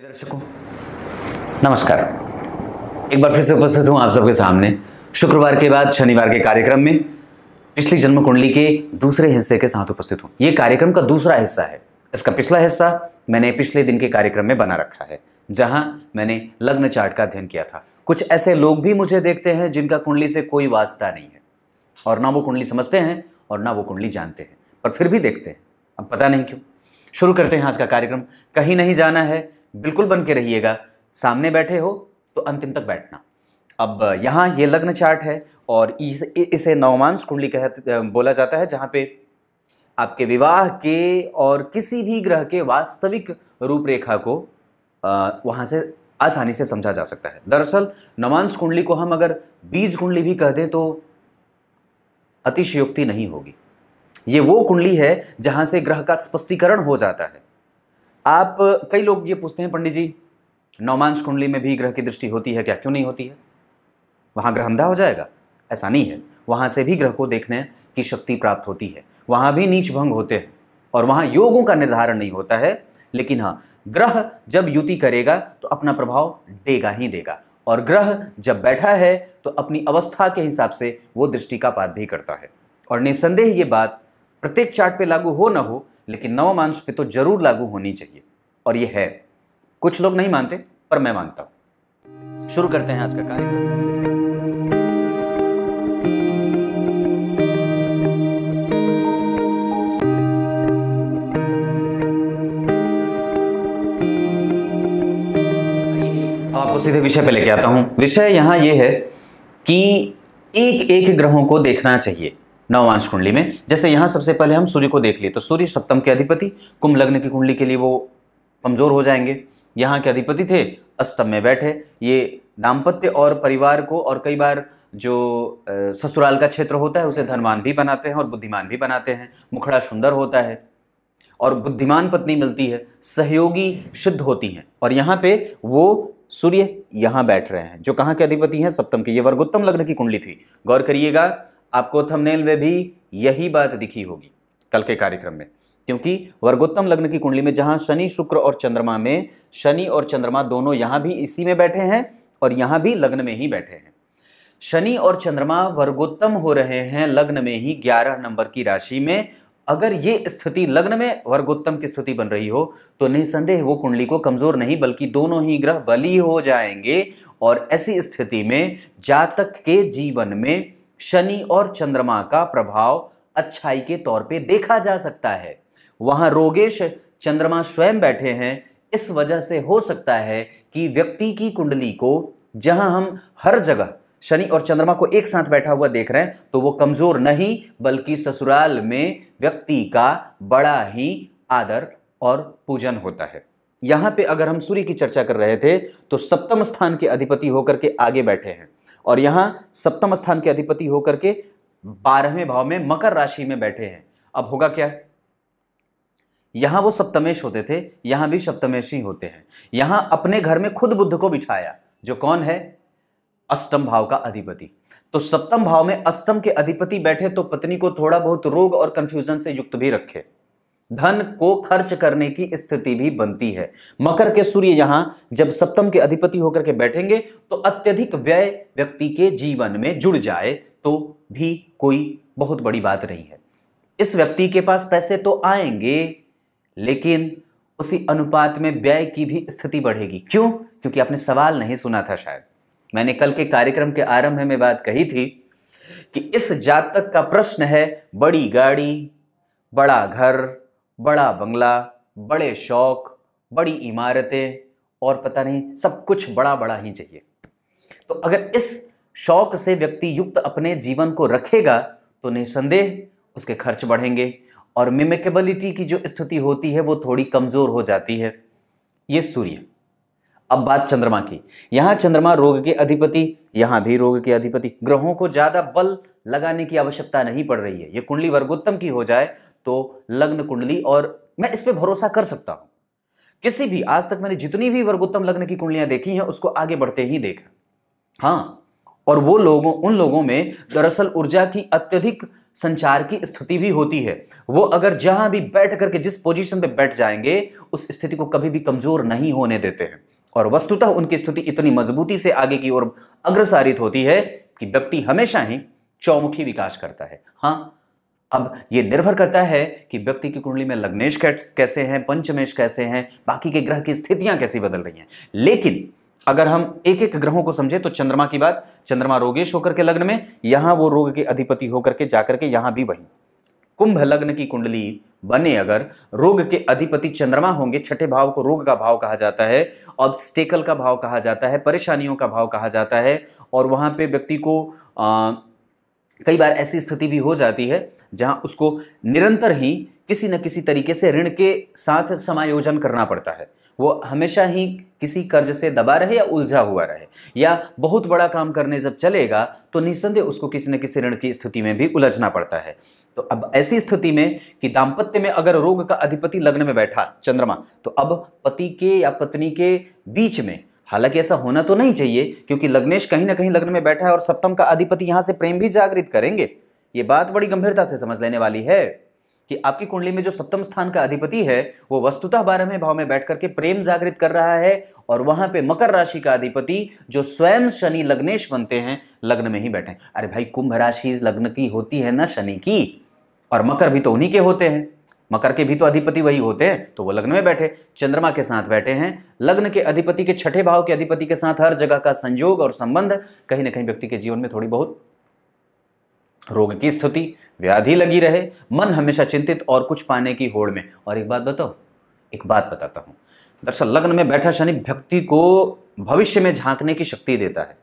प्रिय दर्शकों नमस्कार। एक बार फिर से उपस्थित हूं आप सबके सामने शुक्रवार के बाद शनिवार के कार्यक्रम में पिछली जन्म कुंडली के दूसरे हिस्से के साथ उपस्थित हूं। यह कार्यक्रम का दूसरा हिस्सा है। इसका पिछला हिस्सा मैंने पिछले दिन के कार्यक्रम में बना रखा है, जहां मैंने लग्न चार्ट का अध्ययन किया था। कुछ ऐसे लोग भी मुझे देखते हैं जिनका कुंडली से कोई वास्ता नहीं है और ना वो कुंडली समझते हैं और ना वो कुंडली जानते हैं, पर फिर भी देखते हैं। अब पता नहीं क्यों। शुरू करते हैं आज का कार्यक्रम। कहीं नहीं जाना है, बिल्कुल बन के रहिएगा। सामने बैठे हो तो अंतिम तक बैठना। अब यहाँ ये लग्न चार्ट है और इसे नवमांश कुंडली बोला जाता है, जहाँ पे आपके विवाह के और किसी भी ग्रह के वास्तविक रूपरेखा को वहाँ से आसानी से समझा जा सकता है। दरअसल नवमांश कुंडली को हम अगर बीज कुंडली भी कह दें तो अतिशयोक्ति नहीं होगी। ये वो कुंडली है जहाँ से ग्रह का स्पष्टीकरण हो जाता है। आप कई लोग ये पूछते हैं, पंडित जी नवमांश कुंडली में भी ग्रह की दृष्टि होती है क्या? क्यों नहीं होती है? वहाँ ग्रह अंधा हो जाएगा? ऐसा नहीं है। वहाँ से भी ग्रह को देखने की शक्ति प्राप्त होती है। वहाँ भी नीच भंग होते हैं और वहाँ योगों का निर्धारण नहीं होता है। लेकिन हाँ, ग्रह जब युति करेगा तो अपना प्रभाव देगा ही देगा, और ग्रह जब बैठा है तो अपनी अवस्था के हिसाब से वो दृष्टि का पात भी करता है। और निसंदेह ये बात प्रत्येक चार्ट पे लागू हो ना हो, लेकिन नवमांश पे तो जरूर लागू होनी चाहिए, और ये है। कुछ लोग नहीं मानते, पर मैं मानता हूं। शुरू करते हैं आज का कार्यक्रम। आपको सीधे विषय पे लेके आता हूं। विषय यहां ये है कि एक एक ग्रहों को देखना चाहिए नवमांश कुंडली में। जैसे यहां सबसे पहले हम सूर्य को देख लिए तो सूर्य सप्तम के अधिपति, कुंभ लग्न की कुंडली के लिए वो कमजोर हो जाएंगे। यहाँ के अधिपति थे, अष्टम में बैठे। ये दाम्पत्य और परिवार को, और कई बार जो ससुराल का क्षेत्र होता है उसे धनवान भी बनाते हैं और बुद्धिमान भी बनाते हैं। मुखड़ा सुंदर होता है और बुद्धिमान पत्नी मिलती है, सहयोगी सिद्ध होती हैं। और यहाँ पे वो सूर्य यहाँ बैठ रहे हैं जो कहाँ के अधिपति हैं? सप्तम के। ये वर्गोत्तम लग्न की कुंडली थी। गौर करिएगा, आपको थंबनेल में भी यही बात दिखी होगी कल के कार्यक्रम में, क्योंकि वर्गोत्तम लग्न की कुंडली में जहां शनि शुक्र और चंद्रमा में, शनि और चंद्रमा दोनों यहां भी इसी में बैठे हैं और यहां भी लग्न में ही बैठे हैं। शनि और चंद्रमा वर्गोत्तम हो रहे हैं लग्न में ही, 11 नंबर की राशि में। अगर ये स्थिति लग्न में वर्गोत्तम की स्थिति बन रही हो तो निसंदेह वो कुंडली को कमजोर नहीं बल्कि दोनों ही ग्रह बली हो जाएंगे। और ऐसी स्थिति में जातक के जीवन में शनि और चंद्रमा का प्रभाव अच्छाई के तौर पे देखा जा सकता है। वहां रोगेश चंद्रमा स्वयं बैठे हैं। इस वजह से हो सकता है कि व्यक्ति की कुंडली को, जहां हम हर जगह शनि और चंद्रमा को एक साथ बैठा हुआ देख रहे हैं, तो वो कमजोर नहीं बल्कि ससुराल में व्यक्ति का बड़ा ही आदर और पूजन होता है। यहां पे अगर हम सूर्य की चर्चा कर रहे थे तो सप्तम स्थान के अधिपति होकर के आगे बैठे हैं, और यहां सप्तम स्थान के अधिपति होकर के 12वें भाव में मकर राशि में बैठे हैं। अब होगा क्या? यहां वो सप्तमेश होते थे, यहां भी सप्तमेश ही होते हैं। यहां अपने घर में खुद बुध को बिठाया, जो कौन है? अष्टम भाव का अधिपति। तो सप्तम भाव में अष्टम के अधिपति बैठे तो पत्नी को थोड़ा बहुत रोग और कंफ्यूजन से युक्त भी रखे, धन को खर्च करने की स्थिति भी बनती है। मकर के सूर्य यहां जब सप्तम के अधिपति होकर के बैठेंगे तो अत्यधिक व्यय व्यक्ति के जीवन में जुड़ जाए तो भी कोई बहुत बड़ी बात नहीं है। इस व्यक्ति के पास पैसे तो आएंगे, लेकिन उसी अनुपात में व्यय की भी स्थिति बढ़ेगी। क्यों? क्योंकि आपने सवाल नहीं सुना था शायद। मैंने कल के कार्यक्रम के आरंभ में बात कही थी कि इस जातक का प्रश्न है बड़ी गाड़ी, बड़ा घर, बड़ा बंगला, बड़े शौक, बड़ी इमारतें, और पता नहीं सब कुछ बड़ा बड़ा ही चाहिए। तो अगर इस शौक से व्यक्ति युक्त अपने जीवन को रखेगा तो निसंदेह उसके खर्च बढ़ेंगे और मिमिकेबिलिटी की जो स्थिति होती है वो थोड़ी कमजोर हो जाती है। ये सूर्य। अब बात चंद्रमा की। यहां चंद्रमा रोग के अधिपति, यहां भी रोग के अधिपति। ग्रहों को ज्यादा बल लगाने की आवश्यकता नहीं पड़ रही है। ये कुंडली वर्गोत्तम की हो जाए तो लग्न कुंडली, और मैं इस पे भरोसा कर सकता हूं। किसी भी, आज तक मैंने जितनी भी वर्गोत्तम लग्न की कुंडलियां देखी हैं उसको आगे बढ़ते ही देखा। हाँ, और वो लोगों उन लोगों में दरअसल ऊर्जा की अत्यधिक संचार की स्थिति भी होती है। वो अगर जहां भी बैठ करके जिस पोजीशन पे बैठ जाएंगे उस स्थिति को कभी भी कमजोर नहीं होने देते हैं, और वस्तुतः उनकी स्थिति इतनी मजबूती से आगे की ओर अग्रसारित होती है कि व्यक्ति हमेशा ही चौमुखी विकास करता है। हाँ, अब यह निर्भर करता है कि व्यक्ति की कुंडली में लग्नेश कैसे हैं, पंचमेश कैसे हैं, बाकी के ग्रह की स्थितियां कैसी बदल रही हैं। लेकिन अगर हम एक एक ग्रहों को समझे तो चंद्रमा की बात, चंद्रमा रोगेश होकर के लग्न में, यहां वो रोग के अधिपति होकर के जाकर के यहां भी वही कुंभ लग्न की कुंडली बने, अगर रोग के अधिपति चंद्रमा होंगे, छठे भाव को रोग का भाव कहा जाता है, ऑब्स्टेकल का भाव कहा जाता है, परेशानियों का भाव कहा जाता है, और वहां पे व्यक्ति को कई बार ऐसी स्थिति भी हो जाती है जहां उसको निरंतर ही किसी न किसी तरीके से ऋण के साथ समायोजन करना पड़ता है। वो हमेशा ही किसी कर्ज से दबा रहे या उलझा हुआ रहे, या बहुत बड़ा काम करने जब चलेगा तो निस्संदेह उसको किसी न किसी ऋण की स्थिति में भी उलझना पड़ता है। तो अब ऐसी स्थिति में कि दाम्पत्य में अगर रोग का अधिपति लग्न में बैठा चंद्रमा, तो अब पति के या पत्नी के बीच में, हालांकि ऐसा होना तो नहीं चाहिए क्योंकि लग्नेश कहीं ना कहीं लग्न में बैठा है और सप्तम का अधिपति यहां से प्रेम भी जागृत करेंगे। ये बात बड़ी गंभीरता से समझ लेने वाली है कि आपकी कुंडली में जो सप्तम स्थान का अधिपति है वो वस्तुतः 12वें भाव में बैठ करके प्रेम जागृत कर रहा है, और वहां पे मकर राशि का अधिपति जो स्वयं शनि लग्नेश बनते हैं लग्न में ही बैठे। अरे भाई, कुंभ राशि लग्न की होती है ना शनि की, और मकर भी तो उन्हीं के होते हैं, मकर के भी तो अधिपति वही होते हैं, तो वो लग्न में बैठे चंद्रमा के साथ बैठे हैं। लग्न के अधिपति के छठे भाव के अधिपति के साथ हर जगह का संयोग और संबंध कहीं ना कहीं व्यक्ति के जीवन में थोड़ी बहुत रोग की स्थिति, व्याधि लगी रहे, मन हमेशा चिंतित और कुछ पाने की होड़ में। और एक बात बताता हूं, दरअसल लग्न में बैठा शनि व्यक्ति को भविष्य में झांकने की शक्ति देता है,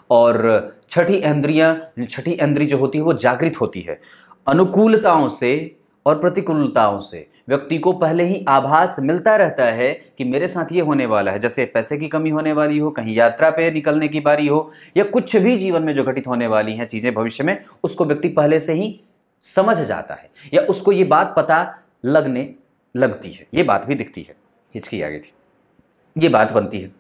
और छठी इंद्रिय जो होती है वो जागृत होती है। अनुकूलताओं से और प्रतिकूलताओं से व्यक्ति को पहले ही आभास मिलता रहता है कि मेरे साथ ये होने वाला है, जैसे पैसे की कमी होने वाली हो, कहीं यात्रा पे निकलने की बारी हो, या कुछ भी जीवन में जो घटित होने वाली हैं चीजें भविष्य में, उसको व्यक्ति पहले से ही समझ जाता है, या उसको ये बात पता लगने लगती है। ये बात भी दिखती है, हिचकी आ गई थी, ये बात बनती है।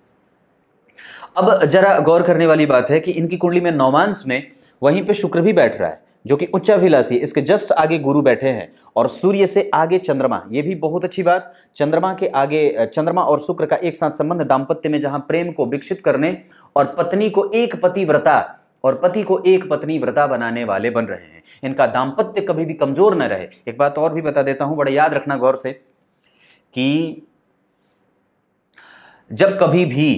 अब जरा गौर करने वाली बात है कि इनकी कुंडली में नौमांश में वहीं पे शुक्र भी बैठ रहा है जो कि उच्चाभिलाषी, इसके जस्ट आगे गुरु बैठे हैं, और सूर्य से आगे चंद्रमा। ये भी बहुत अच्छी बात, चंद्रमा के आगे चंद्रमा और शुक्र का एक साथ संबंध दाम्पत्य में, जहां प्रेम को विकसित करने और पत्नी को एक पतिव्रता और पति को एक पत्नी व्रता बनाने वाले बन रहे हैं। इनका दाम्पत्य कभी भी कमजोर न रहे। एक बात और भी बता देता हूं, बड़ा याद रखना गौर से, कि जब कभी भी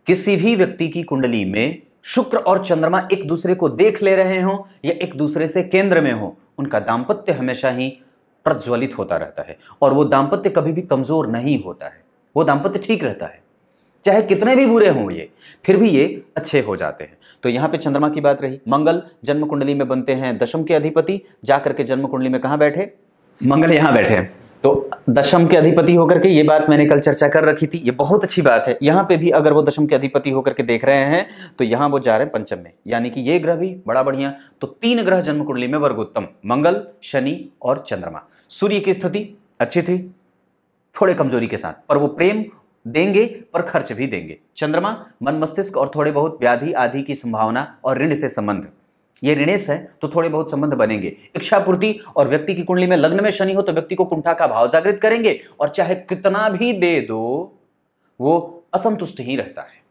किसी भी व्यक्ति की कुंडली में शुक्र और चंद्रमा एक दूसरे को देख ले रहे हों या एक दूसरे से केंद्र में हो, उनका दाम्पत्य हमेशा ही प्रज्वलित होता रहता है, और वो दाम्पत्य कभी भी कमजोर नहीं होता है, वो दाम्पत्य ठीक रहता है, चाहे कितने भी बुरे हों ये, फिर भी ये अच्छे हो जाते हैं। तो यहाँ पे चंद्रमा की बात रही। मंगल जन्म कुंडली में बनते हैं दशम के अधिपति, जाकर के जन्म कुंडली में कहाँ बैठे, मंगल यहाँ बैठे हैं, तो दशम के अधिपति होकर के, ये बात मैंने कल चर्चा कर रखी थी, ये बहुत अच्छी बात है। यहाँ पे भी अगर वो दशम के अधिपति होकर के देख रहे हैं तो यहाँ वो जा रहे हैं पंचम में, यानी कि ये ग्रह भी बड़ा बढ़िया। तो 3 ग्रह जन्म कुंडली में वर्गोत्तम, मंगल, शनि और चंद्रमा। सूर्य की स्थिति अच्छी थी, थोड़े कमजोरी के साथ, पर वो प्रेम देंगे पर खर्च भी देंगे। चंद्रमा मन मस्तिष्क और थोड़े बहुत व्याधि आदि की संभावना और ऋण से संबंध, ये ऋणेश है तो थोड़े बहुत संबंध बनेंगे। इच्छा पूर्ति, और व्यक्ति की कुंडली में लग्न में शनि हो तो व्यक्ति को कुंठा का भाव जागृत करेंगे, और चाहे कितना भी दे दो वो असंतुष्ट ही रहता है।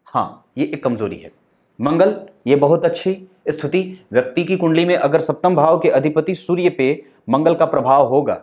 हाँ, ये एक कमजोरी है। मंगल, ये बहुत अच्छी स्थिति। व्यक्ति की कुंडली में अगर सप्तम भाव के अधिपति सूर्य पे मंगल का प्रभाव होगा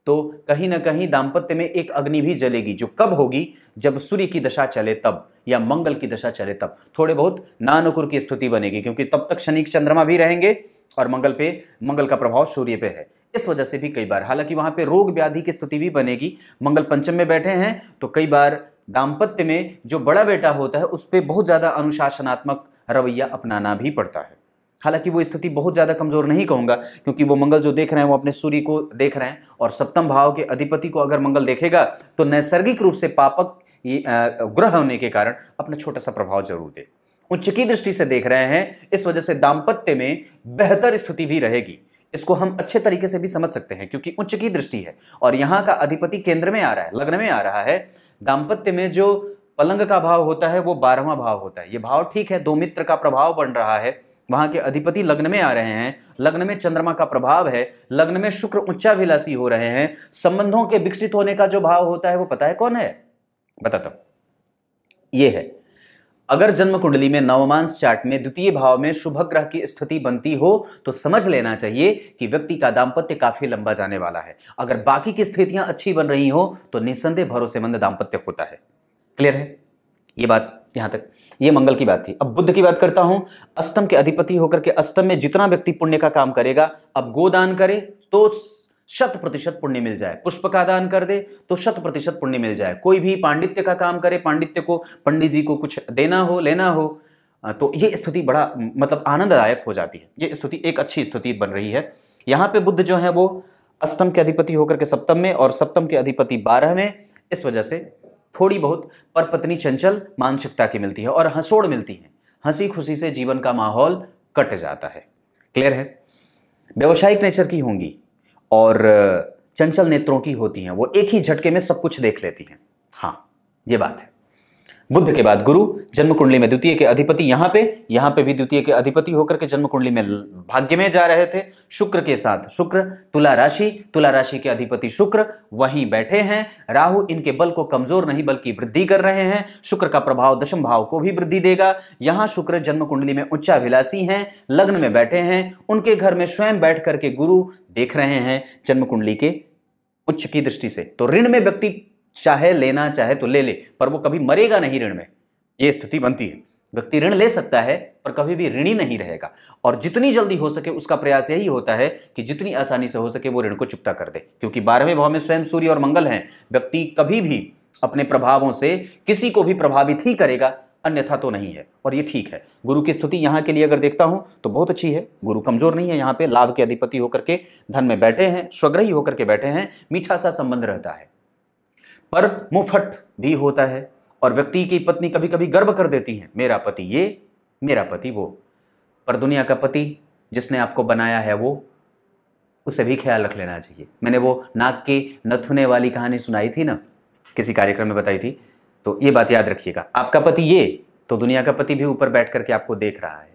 तो कहीं ना कहीं दाम्पत्य में एक अग्नि भी जलेगी, जो कब होगी, जब सूर्य की दशा चले तब, या मंगल की दशा चले तब थोड़े बहुत नानुकुर की स्थिति बनेगी, क्योंकि तब तक शनि चंद्रमा भी रहेंगे और मंगल का प्रभाव सूर्य पे है। इस वजह से भी कई बार, हालांकि वहां पे रोग व्याधि की स्थिति भी बनेगी। मंगल पंचम में बैठे हैं तो कई बार दाम्पत्य में जो बड़ा बेटा होता है उस पर बहुत ज्यादा अनुशासनात्मक रवैया अपनाना भी पड़ता है। हालांकि वो स्थिति बहुत ज्यादा कमजोर नहीं कहूंगा, क्योंकि वो मंगल जो देख रहे हैं वो अपने सूर्य को देख रहे हैं, और सप्तम भाव के अधिपति को अगर मंगल देखेगा तो नैसर्गिक रूप से पापक ग्रह होने के कारण अपना छोटा सा प्रभाव जरूर दे। उच्च की दृष्टि से देख रहे हैं, इस वजह से दाम्पत्य में बेहतर स्थिति भी रहेगी। इसको हम अच्छे तरीके से भी समझ सकते हैं, क्योंकि उच्च की दृष्टि है और यहां का अधिपति केंद्र में आ रहा है, लग्न में आ रहा है। दाम्पत्य में जो पलंग का भाव होता है वो 12वां भाव होता है। ये भाव ठीक है, दो मित्र का प्रभाव बन रहा है, वहां के अधिपति लग्न में आ रहे हैं, लग्न में चंद्रमा का प्रभाव है, लग्न में शुक्र उच्चाभिलाषी हो रहे हैं। संबंधों के विकसित होने का जो भाव होता है वो पता है कौन है? बताता हूं, ये है। अगर जन्म कुंडली में नवमांश चार्ट में द्वितीय भाव में शुभ ग्रह की स्थिति बनती हो तो समझ लेना चाहिए कि व्यक्ति का दांपत्य काफी लंबा जाने वाला है। अगर बाकी की स्थितियां अच्छी बन रही हो तो निस्संदेह भरोसेमंद दांपत्य होता है। क्लियर है ये बात? यहां तक ये मंगल की बात थी। अब बुध की बात करता हूं। अष्टम के अधिपति होकर के अष्टम में जितना व्यक्ति पुण्य का काम करेगा, अब गोदान करे तो 100% पुण्य मिल जाए, पुष्प का दान कर दे तो 100% पुण्य मिल जाए, कोई भी पांडित्य का काम करे, पांडित्य को पंडित जी को कुछ देना हो लेना हो, तो ये स्थिति बड़ा मतलब आनंददायक हो जाती है। ये स्थिति एक अच्छी स्थिति बन रही है। यहां पे बुध जो है वो अष्टम के अधिपति होकर के सप्तम में और सप्तम के अधिपति 12 में, इस वजह से थोड़ी बहुत पर पत्नी चंचल मानसिकता की मिलती है और हंसोड़ मिलती है, हंसी खुशी से जीवन का माहौल कट जाता है। क्लियर है? व्यवसायिक नेचर की होंगी और चंचल नेत्रों की होती हैं, वो एक ही झटके में सब कुछ देख लेती हैं। हाँ ये बात है। बुध के बाद गुरु जन्म कुंडली में द्वितीय के अधिपति, यहां पे भी द्वितीय के अधिपति होकर के जन्म कुंडली में भाग्य में जा रहे थे शुक्र के साथ। शुक्र तुला राशि के अधिपति शुक्र वहीं बैठे हैं। राहु इनके बल को कमजोर नहीं बल्कि वृद्धि कर रहे हैं। शुक्र का प्रभाव दशम भाव को भी वृद्धि देगा। यहां शुक्र जन्म कुंडली में उच्चाभिलाषी हैं, लग्न में बैठे हैं, उनके घर में स्वयं बैठ करके गुरु देख रहे हैं जन्म कुंडली के उच्च की दृष्टि से। तो ऋण में व्यक्ति चाहे लेना चाहे तो ले ले, पर वो कभी मरेगा नहीं ऋण में, ये स्थिति बनती है। व्यक्ति ऋण ले सकता है पर कभी भी ऋणी नहीं रहेगा, और जितनी जल्दी हो सके उसका प्रयास यही होता है कि जितनी आसानी से हो सके वो ऋण को चुकता कर दे, क्योंकि 12वें भाव में स्वयं सूर्य और मंगल हैं। व्यक्ति कभी भी अपने प्रभावों से किसी को भी प्रभावित ही करेगा, अन्यथा तो नहीं है, और ये ठीक है। गुरु की स्तुति यहाँ के लिए अगर देखता हूं तो बहुत अच्छी है। गुरु कमजोर नहीं है, यहाँ पे लाभ के अधिपति होकर के धन में बैठे हैं, स्वग्रही होकर के बैठे हैं, मीठा सा संबंध रहता है, पर मुंहफट भी होता है। और व्यक्ति की पत्नी कभी कभी गर्व कर देती है, मेरा पति ये, मेरा पति वो, पर दुनिया का पति जिसने आपको बनाया है वो, उसे भी ख्याल रख लेना चाहिए। मैंने वो नाक के नथुने वाली कहानी सुनाई थी ना, किसी कार्यक्रम में बताई थी, तो ये बात याद रखिएगा। आपका पति ये, तो दुनिया का पति भी ऊपर बैठ करके आपको देख रहा है।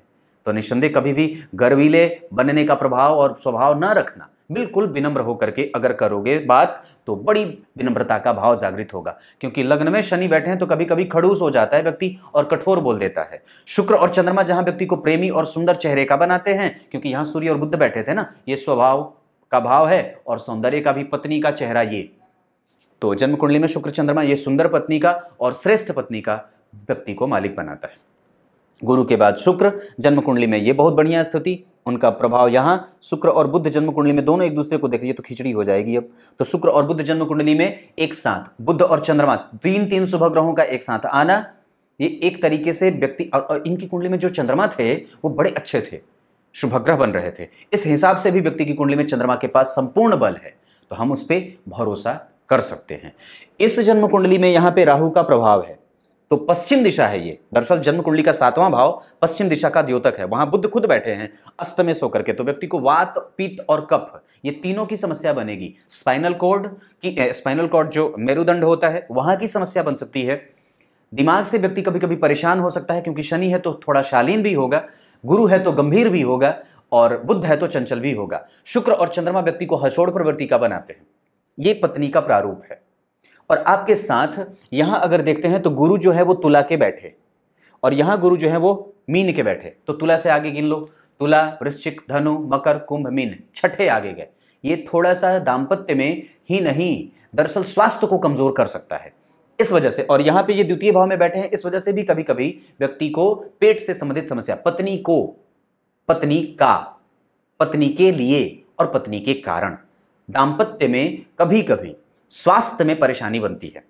तो निस्संदेह कभी भी गर्वीले बनने का प्रभाव और स्वभाव ना रखना, बिल्कुल विनम्र होकर के अगर करोगे बात तो बड़ी विनम्रता का भाव जागृत होगा। क्योंकि लग्न में शनि बैठे हैं तो कभी कभी खड़ूस हो जाता है व्यक्ति और कठोर बोल देता है। शुक्र और चंद्रमा जहां व्यक्ति को प्रेमी और सुंदर चेहरे का बनाते हैं, क्योंकि यहां सूर्य और बुध बैठे थे ना, ये स्वभाव का भाव है और सौंदर्य का भी, पत्नी का चेहरा ये। तो जन्म कुंडली में शुक्र चंद्रमा ये सुंदर पत्नी का और श्रेष्ठ पत्नी का व्यक्ति को मालिक बनाता है। गुरु के बाद शुक्र जन्म कुंडली में ये बहुत बढ़िया स्थिति, उनका प्रभाव यहाँ शुक्र और बुध जन्म कुंडली में दोनों एक दूसरे को देख लीजिए तो खिचड़ी हो जाएगी। अब तो शुक्र और बुध जन्म कुंडली में एक साथ, बुध और चंद्रमा तीन शुभ ग्रहों का एक साथ आना, ये एक तरीके से व्यक्ति, और इनकी कुंडली में जो चंद्रमा थे वो बड़े अच्छे थे, शुभग्रह बन रहे थे। इस हिसाब से भी व्यक्ति की कुंडली में चंद्रमा के पास संपूर्ण बल है, तो हम उस पर भरोसा कर सकते हैं। इस जन्म कुंडली में यहाँ पे राहु का प्रभाव है, तो पश्चिम दिशा है ये। दरअसल जन्म कुंडली का 7वां भाव पश्चिम दिशा का द्योतक है, वहां बुध खुद बैठे हैं अष्टमेश होकर के, तो व्यक्ति को वात, पित्त और कफ ये तीनों की समस्या बनेगी। स्पाइनल कॉर्ड जो मेरुदंड होता है वहां की समस्या बन सकती है। दिमाग से व्यक्ति कभी कभी परेशान हो सकता है, क्योंकि शनि है तो थोड़ा शालीन भी होगा, गुरु है तो गंभीर भी होगा, और बुध है तो चंचल भी होगा। शुक्र और चंद्रमा व्यक्ति को हसोड़ प्रवृत्ति का बनाते हैं, ये पत्नी का प्रारूप है। और आपके साथ यहां अगर देखते हैं तो गुरु जो है वो तुला के बैठे, और यहां गुरु जो है वो मीन के बैठे, तो तुला से आगे गिन लो, तुला, वृश्चिक, धनु, मकर, कुंभ, मीन, छठे आगे गए। ये थोड़ा सा दाम्पत्य में ही नहीं, दरअसल स्वास्थ्य को कमजोर कर सकता है इस वजह से। और यहां पे ये द्वितीय भाव में बैठे हैं, इस वजह से भी कभी कभी व्यक्ति को पेट से संबंधित समस्या, पत्नी को, पत्नी का, पत्नी के लिए और पत्नी के कारण दाम्पत्य में कभी कभी स्वास्थ्य में परेशानी बनती है।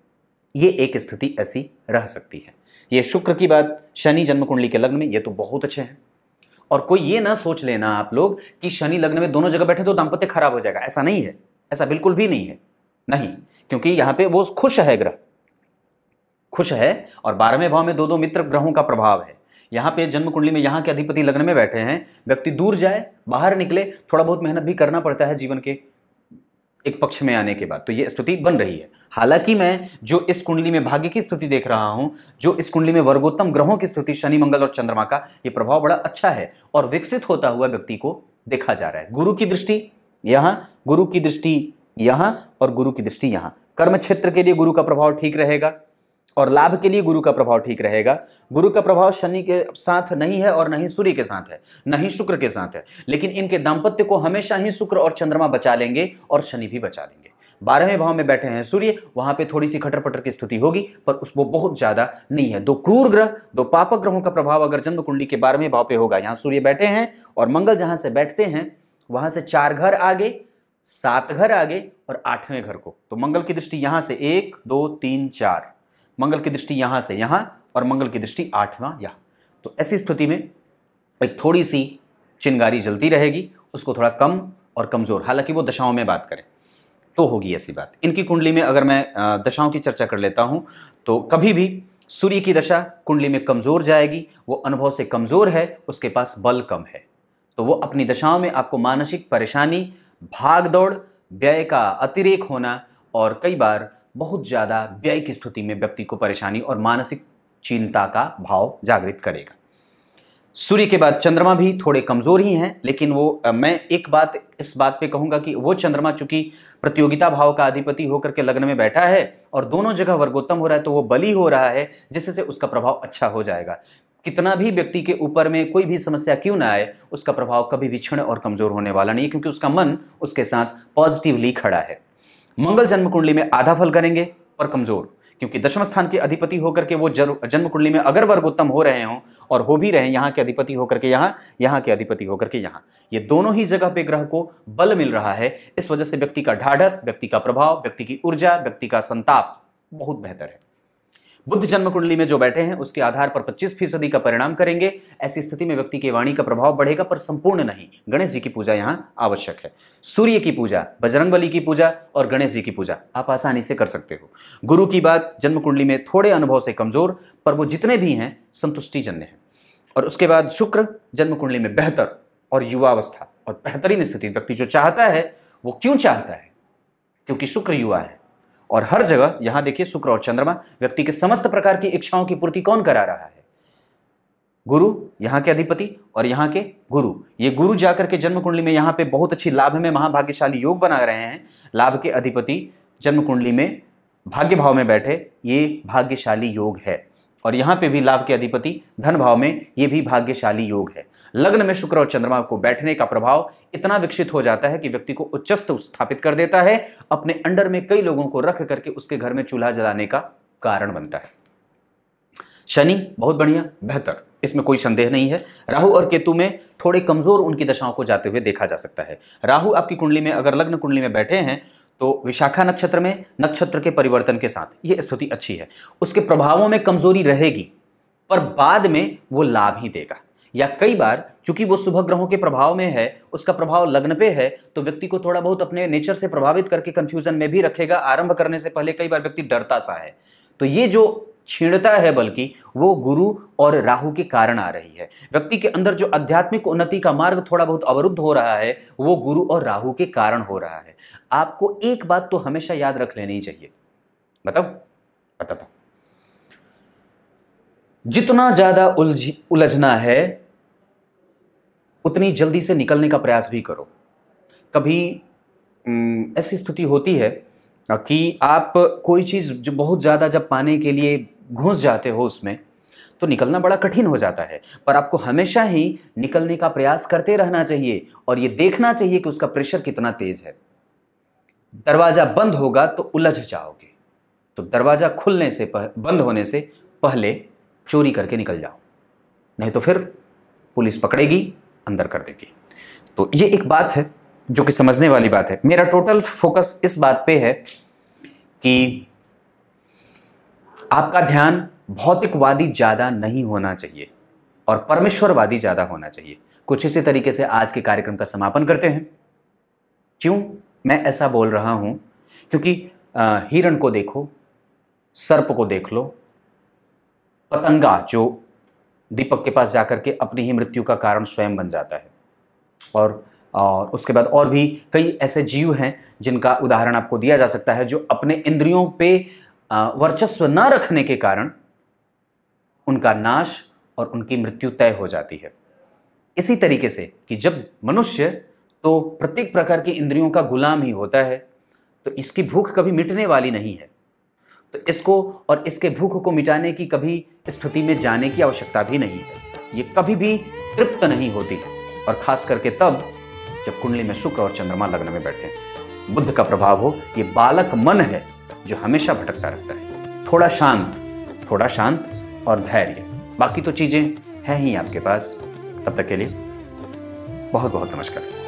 ये एक स्थिति ऐसी रह सकती है। ये शुक्र की बात, शनि जन्म कुंडली के लग्न में, ये तो बहुत अच्छे हैं। और कोई ये ना सोच लेना आप लोग कि शनि लग्न में दोनों जगह बैठे तो दाम्पत्य खराब हो जाएगा, ऐसा नहीं है, ऐसा बिल्कुल भी नहीं है, नहीं, क्योंकि यहां पे वो खुश है, ग्रह खुश है, और 12वें भाव में दो मित्र ग्रहों का प्रभाव है। यहाँ पे जन्म कुंडली में यहाँ के अधिपति लग्न में बैठे हैं। व्यक्ति दूर जाए, बाहर निकले, थोड़ा बहुत मेहनत भी करना पड़ता है जीवन के एक पक्ष में आने के बाद, तो ये स्थिति बन रही है। हालांकि मैं जो इस कुंडली में भाग्य की स्थिति देख रहा हूं, जो इस कुंडली में वर्गोत्तम ग्रहों की स्थिति शनि मंगल और चंद्रमा का, ये प्रभाव बड़ा अच्छा है और विकसित होता हुआ व्यक्ति को देखा जा रहा है। गुरु की दृष्टि यहां, गुरु की दृष्टि यहां और गुरु की दृष्टि यहां। कर्म क्षेत्र के लिए गुरु का प्रभाव ठीक रहेगा और लाभ के लिए गुरु का प्रभाव ठीक रहेगा। गुरु का प्रभाव शनि के साथ नहीं है और न ही सूर्य के साथ है, न ही शुक्र के साथ है, लेकिन इनके दाम्पत्य को हमेशा ही शुक्र और चंद्रमा बचा लेंगे और शनि भी बचा लेंगे। 12वें भाव में बैठे हैं सूर्य, वहां पे थोड़ी सी खटर पटर की स्थिति होगी, पर उसको बहुत ज्यादा नहीं है। दो क्रूर ग्रह, दो पापक ग्रहों का प्रभाव अगर जन्म कुंडली के 12वें भाव पे होगा, यहां सूर्य बैठे हैं और मंगल जहां से बैठते हैं वहां से 4 घर आगे, 7 घर आगे और 8वें घर को, तो मंगल की दृष्टि यहां से 1 2 3 4, मंगल की दृष्टि यहां से यहां और मंगल की दृष्टि 8वां यहां। तो ऐसी स्थिति में एक थोड़ी सी चिंगारी जलती रहेगी, उसको थोड़ा कम और कमजोर, हालांकि वो दशाओं में बात करें तो होगी ऐसी बात। इनकी कुंडली में अगर मैं दशाओं की चर्चा कर लेता हूं तो कभी भी सूर्य की दशा कुंडली में कमजोर जाएगी, वो अनुभव से कमजोर है, उसके पास बल कम है, तो वो अपनी दशाओं में आपको मानसिक परेशानी, भाग दौड़, व्यय का अतिरेक होना और कई बार बहुत ज्यादा व्यय की स्थिति में व्यक्ति को परेशानी और मानसिक चिंता का भाव जागृत करेगा। सूर्य के बाद चंद्रमा भी थोड़े कमजोर ही हैं, लेकिन वो मैं एक बात इस बात पे कहूंगा कि वो चंद्रमा चूंकि प्रतियोगिता भाव का अधिपति होकर के लग्न में बैठा है और दोनों जगह वर्गोत्तम हो रहा है, तो वो बली हो रहा है, जिससे उसका प्रभाव अच्छा हो जाएगा। कितना भी व्यक्ति के ऊपर में कोई भी समस्या क्यों ना आए, उसका प्रभाव कभी भी क्षण और कमजोर होने वाला नहीं है, क्योंकि उसका मन उसके साथ पॉजिटिवली खड़ा है। मंगल जन्म कुंडली में आधा फल करेंगे पर कमजोर, क्योंकि दशम स्थान के अधिपति होकर के वो जन्म कुंडली में अगर वर्गोत्तम हो रहे हों और हो भी रहे हैं, यहाँ के अधिपति होकर के यहाँ, यहाँ के अधिपति होकर के यहाँ, ये दोनों ही जगह पे ग्रह को बल मिल रहा है। इस वजह से व्यक्ति का ढाढ़स, व्यक्ति का प्रभाव, व्यक्ति की ऊर्जा, व्यक्ति का संताप बहुत बेहतर है। बुध जन्म कुंडली में जो बैठे हैं उसके आधार पर 25% का परिणाम करेंगे। ऐसी स्थिति में व्यक्ति की वाणी का प्रभाव बढ़ेगा, पर संपूर्ण नहीं। गणेश जी की पूजा यहां आवश्यक है। सूर्य की पूजा, बजरंगबली की पूजा और गणेश जी की पूजा आप आसानी से कर सकते हो। गुरु की बात जन्म कुंडली में थोड़े अनुभव से कमजोर, पर वो जितने भी हैं संतुष्टि जन्य है। और उसके बाद शुक्र जन्म कुंडली में बेहतर और युवावस्था और बेहतरीन स्थिति। व्यक्ति जो चाहता है वो क्यों चाहता है? क्योंकि शुक्र युवा है और हर जगह यहां देखिए शुक्र और चंद्रमा व्यक्ति के समस्त प्रकार की इच्छाओं की पूर्ति कौन करा रहा है? गुरु यहां के अधिपति और यहां के गुरु। ये गुरु जाकर के जन्म कुंडली में यहां पे बहुत अच्छी लाभ में महाभाग्यशाली योग बना रहे हैं। लाभ के अधिपति जन्म कुंडली में भाग्य भाव में बैठे, ये भाग्यशाली योग है। और यहां पे भी लाभ के अधिपति धन भाव में, ये भी भाग्यशाली योग है। लग्न में शुक्र और चंद्रमा को बैठने का प्रभाव इतना विकसित हो जाता है कि व्यक्ति को उच्चस्थ स्थापित कर देता है, अपने अंडर में कई लोगों को रख करके उसके घर में चूल्हा जलाने का कारण बनता है। शनि बहुत बढ़िया, बेहतर, इसमें कोई संदेह नहीं है। राहु और केतु में थोड़े कमजोर उनकी दशाओं को जाते हुए देखा जा सकता है। राहु आपकी कुंडली में अगर लग्न कुंडली में बैठे हैं तो विशाखा नक्षत्र में नक्षत्र के परिवर्तन के साथ ये स्थिति अच्छी है। उसके प्रभावों में कमजोरी रहेगी, पर बाद में वो लाभ ही देगा। या कई बार चूंकि वो शुभ ग्रहों के प्रभाव में है, उसका प्रभाव लग्न पे है, तो व्यक्ति को थोड़ा बहुत अपने नेचर से प्रभावित करके कंफ्यूजन में भी रखेगा। आरंभ करने से पहले कई बार व्यक्ति डरता सा है, तो ये जो क्षीणता है बल्कि वो गुरु और राहु के कारण आ रही है। व्यक्ति के अंदर जो आध्यात्मिक उन्नति का मार्ग थोड़ा बहुत अवरुद्ध हो रहा है, वो गुरु और राहु के कारण हो रहा है। आपको एक बात तो हमेशा याद रख लेनी चाहिए। बताओ जितना ज्यादा उलझना है उतनी जल्दी से निकलने का प्रयास भी करो। कभी ऐसी स्थिति होती है कि आप कोई चीज जो बहुत ज्यादा जब पाने के लिए घुस जाते हो उसमें, तो निकलना बड़ा कठिन हो जाता है, पर आपको हमेशा ही निकलने का प्रयास करते रहना चाहिए और ये देखना चाहिए कि उसका प्रेशर कितना तेज है। दरवाजा बंद होगा तो उलझ जाओगे, तो दरवाजा खुलने से बंद होने से पहले चोरी करके निकल जाओ, नहीं तो फिर पुलिस पकड़ेगी, अंदर कर देगी। तो ये एक बात है जो कि समझने वाली बात है। मेरा टोटल फोकस इस बात पे है कि आपका ध्यान भौतिकवादी ज्यादा नहीं होना चाहिए और परमेश्वरवादी ज्यादा होना चाहिए। कुछ इसी तरीके से आज के कार्यक्रम का समापन करते हैं। क्यों मैं ऐसा बोल रहा हूं? क्योंकि हिरण को देखो, सर्प को देख लो, पतंगा जो दीपक के पास जाकर के अपनी ही मृत्यु का कारण स्वयं बन जाता है, और और उसके बाद और भी कई ऐसे जीव हैं जिनका उदाहरण आपको दिया जा सकता है, जो अपने इंद्रियों पे वर्चस्व न रखने के कारण उनका नाश और उनकी मृत्यु तय हो जाती है। इसी तरीके से कि जब मनुष्य तो प्रत्येक प्रकार की इंद्रियों का गुलाम ही होता है, तो इसकी भूख कभी मिटने वाली नहीं है। तो इसको और इसके भूख को मिटाने की कभी स्थिति में जाने की आवश्यकता भी नहीं है। ये कभी भी तृप्त नहीं होती है, और खास करके तब जब कुंडली में शुक्र और चंद्रमा लग्न में बैठे, बुध का प्रभाव हो। ये बालक मन है जो हमेशा भटकता रहता है। थोड़ा शांत और धैर्य, बाकी तो चीजें हैं ही आपके पास। तब तक के लिए बहुत बहुत नमस्कार।